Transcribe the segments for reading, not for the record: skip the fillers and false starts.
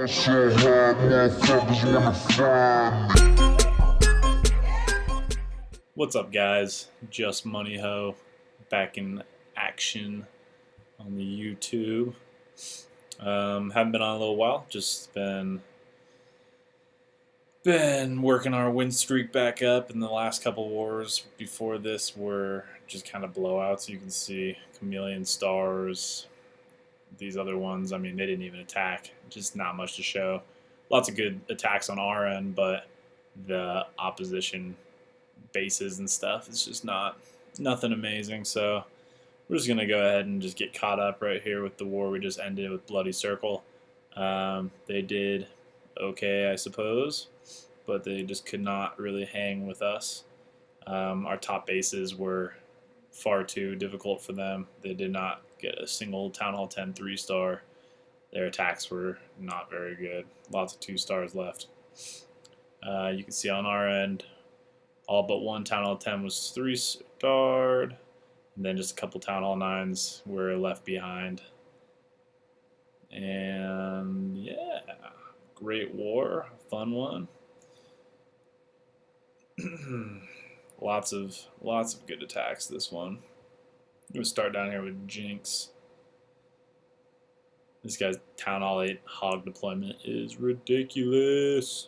What's up, guys? Just Money Ho back in action on the YouTube. Haven't been on a little while. Just been working our win streak back up. In the last couple wars before this were just kind of blowouts. You can see Chameleon Stars. These other ones, I mean, they didn't even attack. Just not much to show. Lots of good attacks on our end, but the opposition bases and stuff is just nothing amazing. So we're just gonna go ahead and just get caught up right here with the war we just ended with BloodyCircle. They did okay, I suppose, but they just could not really hang with us. Our top bases were far too difficult for them. They did not get a single Town Hall 10 3-star. Their attacks were not very good. Lots of 2 stars left. You can see on our end, all but one Town Hall 10 was 3-starred, and then just a couple Town Hall 9s were left behind. And yeah, great war, fun one. lots of good attacks this one. I'm gonna start down here with Jinx. This guy's Town Hall 8 hog deployment is ridiculous.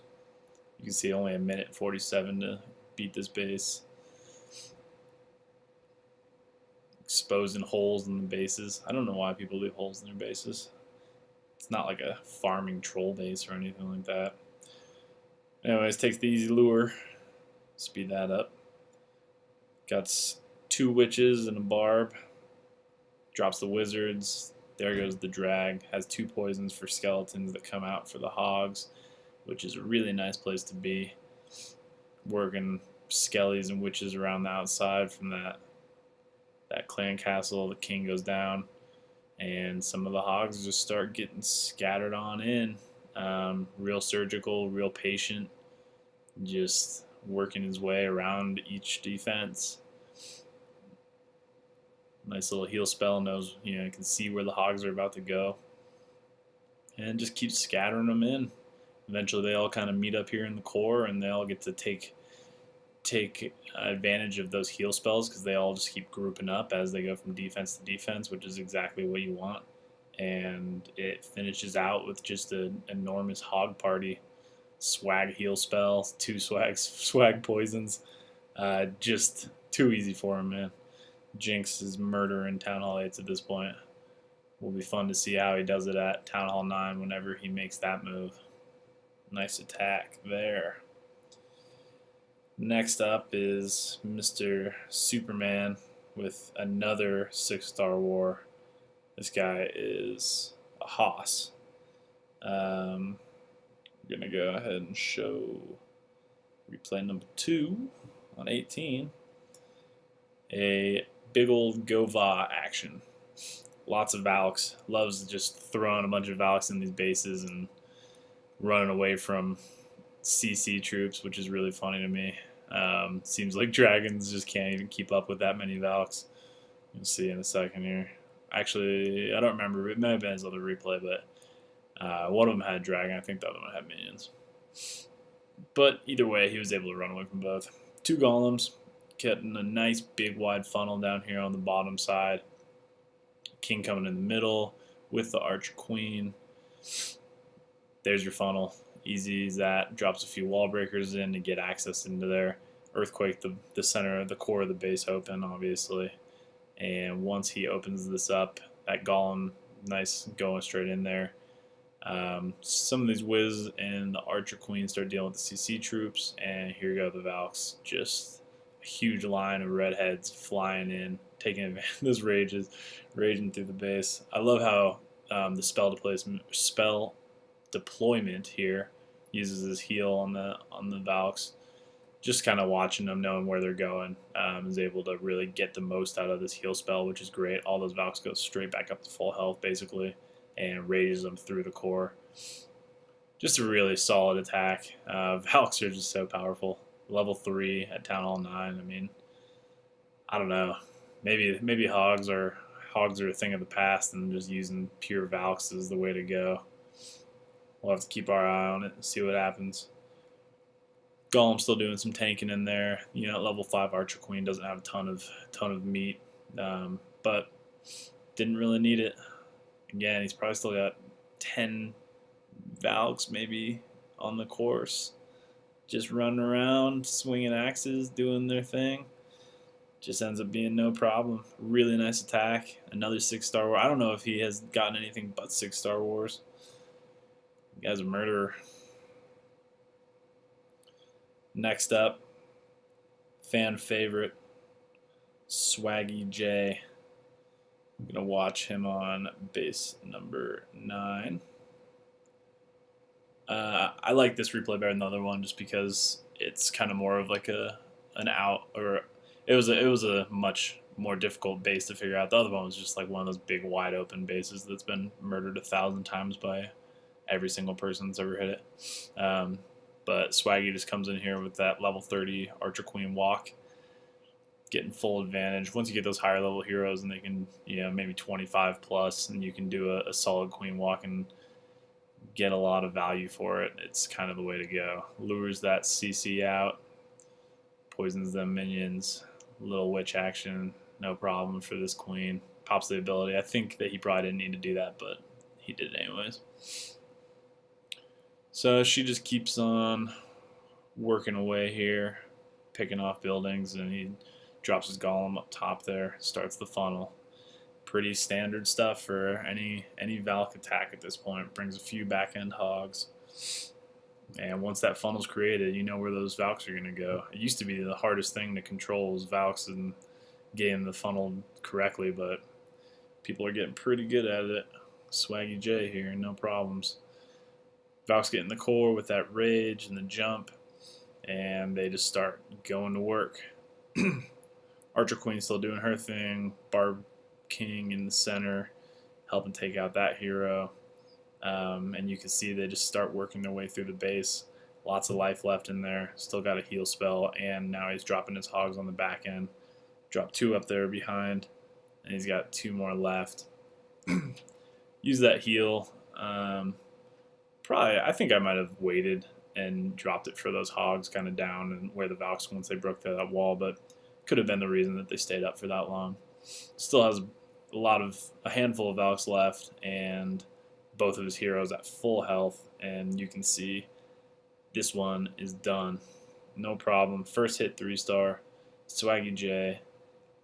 You can see only a minute 47 to beat this base. Exposing holes in the bases. I don't know why people leave holes in their bases. It's not like a farming troll base or anything like that. Anyways, takes the easy lure. Speed that up. Got 2 witches and a barb. Drops the wizards. There goes the drag. Has 2 poisons for skeletons that come out for the hogs, which is a really nice place to be. Working skellies and witches around the outside from that clan castle. The king goes down, and some of the hogs just start getting scattered on in. Real surgical, real patient, just working his way around each defense. Nice little heal spell. Knows, you can see where the hogs are about to go, and just keeps scattering them in. Eventually, they all kind of meet up here in the core, and they all get to take advantage of those heal spells because they all just keep grouping up as they go from defense to defense, which is exactly what you want. And it finishes out with just an enormous hog party. Swag heal spell, 2 swag poisons. Just too easy for him, man. Jinx is murdering Town Hall 8s at this point. Will be fun to see how he does it at Town Hall 9 whenever he makes that move. Nice attack there. Next up is MrSuperman with another 6-star war. This guy is a hoss. I'm going to go ahead and show replay number 2 on 18. A big old Gova action. Lots of Valks. Loves just throwing a bunch of Valks in these bases and running away from CC troops, which is really funny to me. Seems like dragons just can't even keep up with that many Valks. You'll see in a second here. Actually, I don't remember. It may have been his other replay, but one of them had dragon. I think the other one had minions. But either way, he was able to run away from both. 2 golems, getting a nice big wide funnel down here on the bottom side. King coming in the middle with the archer queen. There's your funnel. Easy as that. Drops a few wall breakers in to get access into there. Earthquake the center, the core of the base open, obviously. And once he opens this up, that golem, nice going straight in there. Some of these Wiz and the Archer Queen start dealing with the CC troops, and here go the Valks. Just a huge line of redheads flying in, taking advantage of this raging through the base. I love how the spell deployment here uses his heal on the Valks. Just kind of watching them, knowing where they're going, is able to really get the most out of this heal spell, which is great. All those Valks go straight back up to full health, basically, and rages them through the core. Just a really solid attack. Valks are just so powerful. Level 3 at Town Hall 9. I mean, I don't know. Maybe hogs are a thing of the past, and just using pure Valks is the way to go. We'll have to keep our eye on it and see what happens. Golem's still doing some tanking in there. You know, level 5 Archer Queen doesn't have a ton of meat, but didn't really need it. Again, he's probably still got 10 Valks maybe on the course, just running around, swinging axes, doing their thing. Just ends up being no problem. Really nice attack. Another 6-star war. I don't know if he has gotten anything but 6-star wars. The guy's a murderer. Next up, fan favorite, SwagingJay. I'm going to watch him on base number 9. I like this replay better than the other one just because it's kind of more of like an out, or it was a much more difficult base to figure out. The other one was just like one of those big wide open bases that's been murdered 1,000 times by every single person that's ever hit it. But Swaggy just comes in here with that level 30 Archer Queen walk, getting full advantage. Once you get those higher level heroes and they can, maybe 25 plus, and you can do a solid Queen walk and get a lot of value for it, it's kind of the way to go. Lures that CC out, poisons them minions, little witch action, no problem for this Queen. Pops the ability. I think that he probably didn't need to do that, but he did it anyways. So she just keeps on working away here, picking off buildings, and he drops his golem up top there, starts the funnel. Pretty standard stuff for any Valk attack at this point. Brings a few back-end hogs. And once that funnel's created, you know where those Valks are going to go. It used to be the hardest thing to control was Valks and getting the funnel correctly, but people are getting pretty good at it. SwagingJay here, no problems. Valks get in the core with that rage and the jump, and they just start going to work. Archer Queen still doing her thing. Barb King in the center, helping take out that hero. And you can see they just start working their way through the base. Lots of life left in there. Still got a heal spell, and now he's dropping his hogs on the back end. Drop 2 up there behind, and he's got 2 more left. Use that heal. Probably, I think I might have waited and dropped it for those hogs kind of down and where the Valks once they broke through that wall, but could have been the reason that they stayed up for that long. Still has a handful of Valks left, and both of his heroes at full health, and you can see this one is done. No problem. First hit 3-star. SwagingJay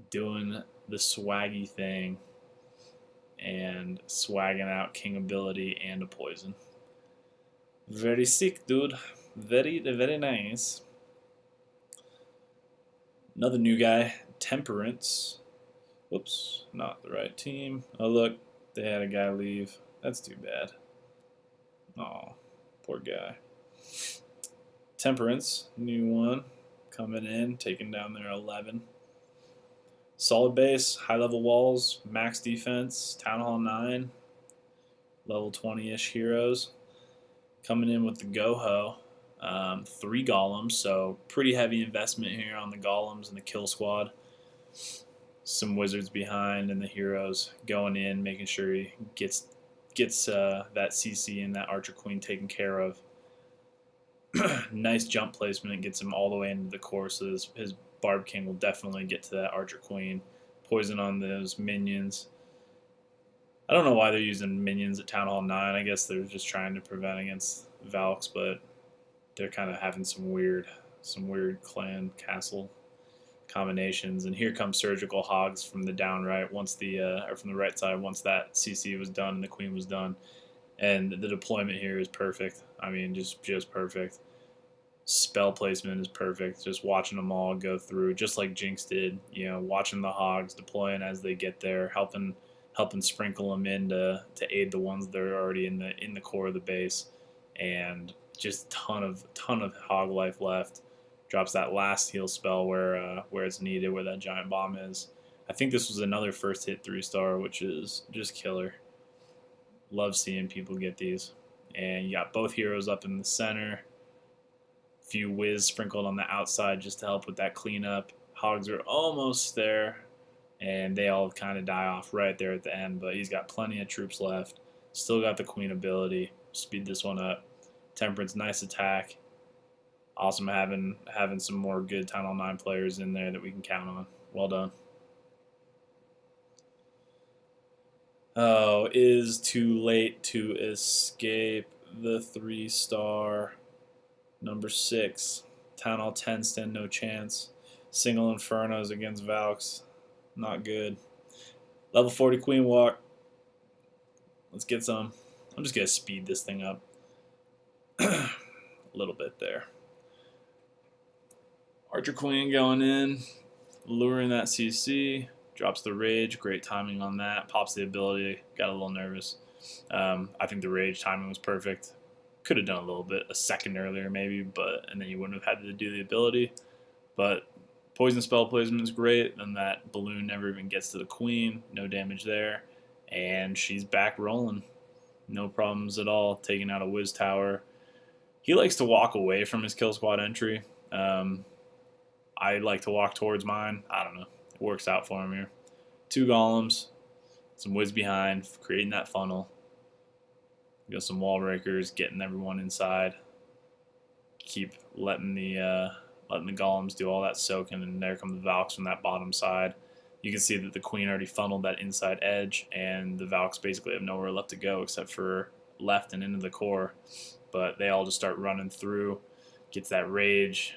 doing the swaggy thing and swagging out King ability and a poison. Very sick, dude. Very, very nice. Another new guy, Temperance. Whoops, not the right team. Oh, look, they had a guy leave. That's too bad. Aw, poor guy. Temperance, new one, coming in, taking down their 11. Solid base, high level walls, max defense, Town Hall 9, level 20-ish heroes. Coming in with the Go-Ho, 3 golems, so pretty heavy investment here on the golems and the kill squad. Some wizards behind and the heroes going in, making sure he gets that CC and that Archer Queen taken care of. Nice jump placement, gets him all the way into the core, so his Barb King will definitely get to that Archer Queen. Poison on those minions. I don't know why they're using minions at Town Hall 9. I guess they're just trying to prevent against Valks, but they're kind of having some weird clan castle combinations. And here comes Surgical Hogs from the down right once or from the right side once that CC was done and the Queen was done. And the deployment here is perfect. I mean, just perfect. Spell placement is perfect. Just watching them all go through, just like Jinx did. Watching the Hogs deploying as they get there, helping sprinkle them in to aid the ones that are already in the core of the base, and just ton of hog life left. Drops that last heal spell where it's needed, where that giant bomb is. I think this was another first hit 3-star, which is just killer. Love seeing people get these. And you got both heroes up in the center. Few whiz sprinkled on the outside just to help with that cleanup. Hogs are almost there, and they all kind of die off right there at the end, but he's got plenty of troops left. Still got the Queen ability. Speed this one up. Temperance, nice attack. Awesome having some more good Town Hall 9 players in there that we can count on. Well done. Oh, is too late to escape the 3-star. Number 6. Town Hall 10 stand no chance. Single Infernos against Valks. Not good. Level 40 Queen Walk. Let's get some. I'm just going to speed this thing up a little bit there. Archer Queen going in. Luring that CC. Drops the Rage. Great timing on that. Pops the ability. Got a little nervous. I think the Rage timing was perfect. Could have done a little bit, a second earlier maybe, and then you wouldn't have had to do the ability. But poison spell placement is great, and that balloon never even gets to the queen. No damage there, and she's back rolling. No problems at all, taking out a Wiz Tower. He likes to walk away from his kill squad entry. I like to walk towards mine. I don't know. It works out for him here. 2 golems, some Wiz behind, creating that funnel. We got some wall breakers, getting everyone inside. Keep letting the golems do all that soaking, and there come the Valks from that bottom side. You can see that the queen already funneled that inside edge, and the Valks basically have nowhere left to go except for left and into the core. But they all just start running through. Gets that Rage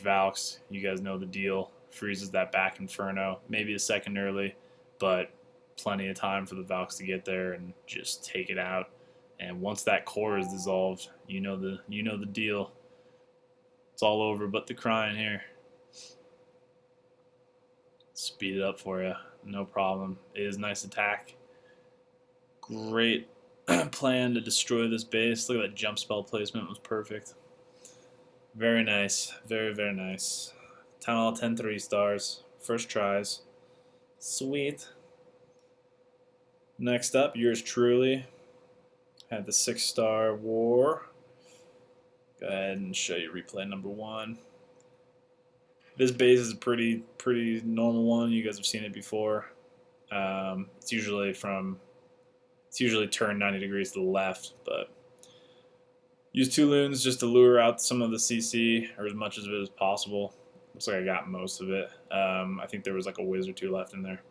Valks. You guys know the deal. Freezes that back Inferno. Maybe a second early, but plenty of time for the Valks to get there and just take it out. And once that core is dissolved, you know the deal. It's all over but the crying here. Speed it up for you. No problem. It is nice attack. Great plan to destroy this base. Look at that jump spell placement. It was perfect. Very nice. Very, very nice. Town Hall 10 3-stars. First tries. Sweet. Next up, yours truly. Had the 6-star war. Go ahead and show you replay number 1. This base is a pretty normal one. You guys have seen it before. It's usually turned 90 degrees to the left, but use 2 loons just to lure out some of the CC, or as much of it as possible. Looks like I got most of it. I think there was like a Wiz or 2 left in there.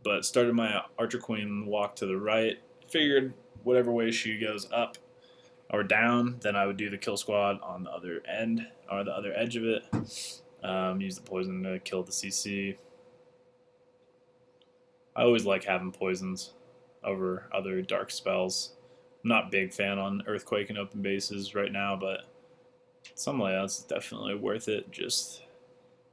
But started my Archer Queen walk to the right. Figured whatever way she goes up or down, then I would do the kill squad on the other end, or the other edge of it. Use the poison to kill the CC. I always like having poisons over other dark spells. I'm not a big fan on Earthquake and open bases right now, but some layouts is definitely worth it. Just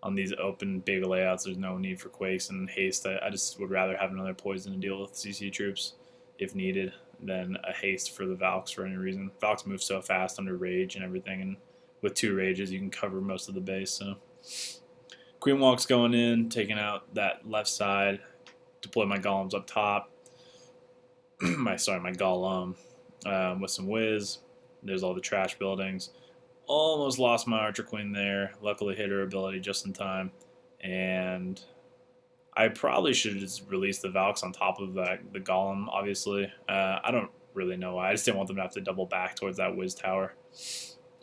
on these open big layouts, there's no need for Quakes and haste. I just would rather have another poison to deal with CC troops if needed than a haste for the Valks for any reason. Valks move so fast under Rage and everything, and with 2 Rages you can cover most of the base. So Queen Walk's going in, taking out that left side, deploy my golems up top. my golem with some Wiz. There's all the trash buildings. Almost lost my Archer Queen there. Luckily hit her ability just in time. And I probably should have just released the Valks on top of the golem, obviously. I don't really know why. I just didn't want them to have to double back towards that Wiz Tower.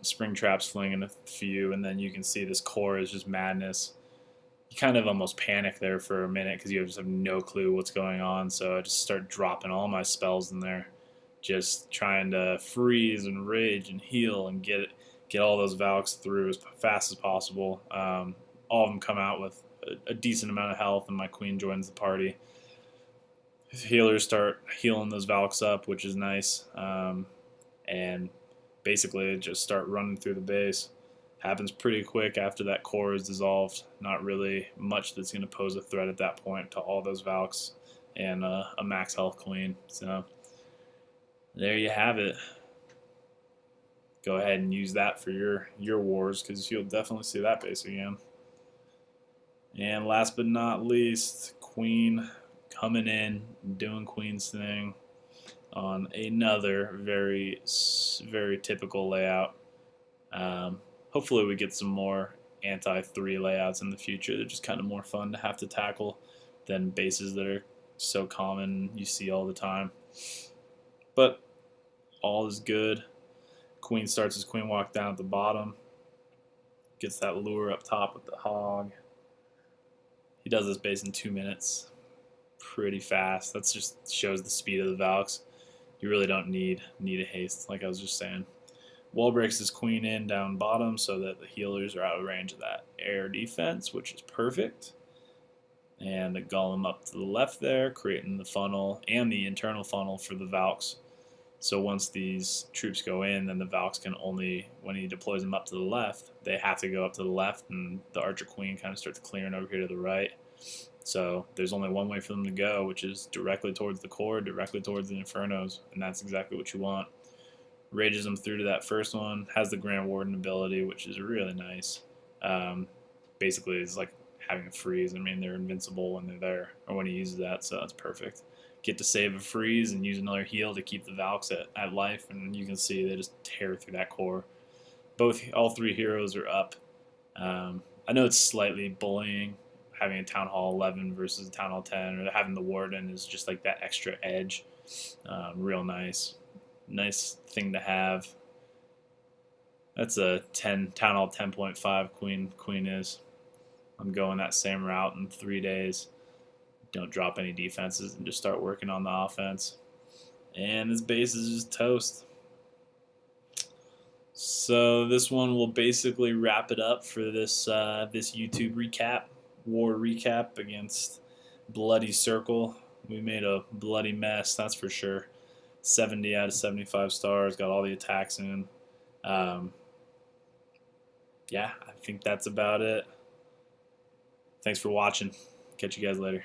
Spring Traps flinging a few, and then you can see this core is just madness. You kind of almost panic there for a minute because you just have no clue what's going on. So I just start dropping all my spells in there. Just trying to freeze and rage and heal and get all those Valks through as fast as possible. All of them come out with a decent amount of health, and my queen joins the party. Healers start healing those Valks up, which is nice, and basically just start running through the base. Happens pretty quick after that core is dissolved. Not really much that's going to pose a threat at that point to all those Valks and a max health queen. So there you have it. Go ahead and use that for your wars, because you'll definitely see that base again. And last but not least, Queen coming in, doing Queen's thing on another very, very typical layout. Hopefully we get some more anti-3 layouts in the future. They're just kind of more fun to have to tackle than bases that are so common you see all the time. But all is good. Queen starts his queen walk down at the bottom. Gets that lure up top with the hog. He does this base in 2 minutes. Pretty fast. That just shows the speed of the Valks. You really don't need a haste, like I was just saying. Wall breaks his queen in down bottom so that the healers are out of range of that air defense, which is perfect. And the golem up to the left there, creating the funnel and the internal funnel for the Valks. So once these troops go in, then the Valks can only, when he deploys them up to the left, they have to go up to the left, and the Archer Queen kind of starts clearing over here to the right. So there's only one way for them to go, which is directly towards the core, directly towards the Infernos, and that's exactly what you want. Rages them through to that first one, has the Grand Warden ability, which is really nice. Basically, it's like having a freeze. I mean, they're invincible when they're there, or when he uses that, so that's perfect. Get to save a freeze and use another heal to keep the Valks at life, and you can see they just tear through that core. All three heroes are up. I know it's slightly bullying, having a Town Hall 11 versus a Town Hall 10, or having the Warden is just like that extra edge. Real nice. Nice thing to have. That's a Town Hall 10.5 Queen is. I'm going that same route in 3 days. Don't drop any defenses and just start working on the offense. And this base is just toast. So this one will basically wrap it up for this YouTube recap, war recap against BloodyCircle. We made a bloody mess, that's for sure. 70 out of 75 stars, got all the attacks in. Yeah, I think that's about it. Thanks for watching. Catch you guys later.